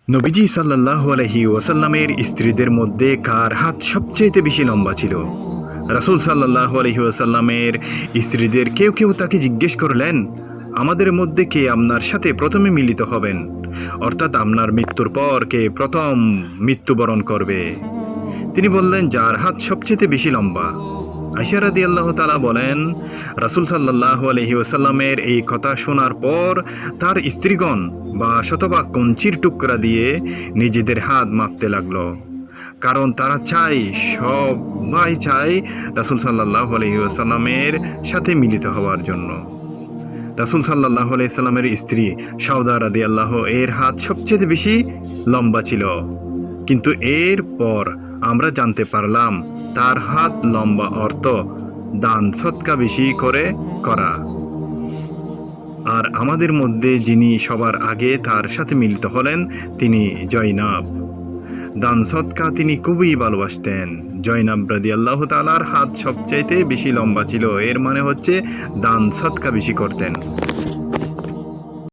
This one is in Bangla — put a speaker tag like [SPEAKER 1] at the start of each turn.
[SPEAKER 1] নবীজি সাল্লাল্লাহু আলাইহি ওয়াসাল্লামের স্ত্রীদের মধ্যে কার হাত সবচেয়ে বেশি লম্বা ছিল? রাসূল সাল্লাল্লাহু আলাইহি ওয়াসাল্লামের স্ত্রীদের কেউ কেউ তাকে জিজ্ঞেস করলেন, আমাদের মধ্যে কে আপনার সাথে প্রথমে মিলিত হবেন, অর্থাৎ আপনার মৃত্যুর পর কে প্রথম মৃত্যুবরণ করবে? তিনি বললেন, যার হাত সবচেয়ে বেশি লম্বা। আয়েশা রাদিয়াল্লাহু তাআলা বলেন, রাসূল সাল্লাল্লাহু আলাইহি ওয়াসাল্লামের এই কথা শোনার পর তার স্ত্রীগণ বা শতভাগ কঞ্চির টুকরা দিয়ে নিজেদের হাত মাপতে লাগলো, কারণ তারা সবাই চায় রাসূল সাল্লাল্লাহু আলাইহি ওয়াসাল্লামের সাথে মিলিত হওয়ার জন্য। রাসূল সাল্লাল্লাহু আলাইহি ওয়াসাল্লামের স্ত্রী সাউদা রাদিয়াল্লাহু এর হাত সবচেয়ে বেশি লম্বা ছিল, কিন্তু এর পর আমরা জানতে পারলাম তার হাত লম্বা অর্থ দান সদকা বেশি করে করা। আর আমাদের মধ্যে যিনি সবার আগে তার সাথে মিলিত হলেন তিনি জয়নাব। দান সদকা তিনি খুবই ভালোবাসতেন। জয়নাব রাদিয়াল্লাহু তাআলার হাত সবচাইতে বেশি লম্বা ছিল, এর মানে হচ্ছে দান সদকা বেশি করতেন।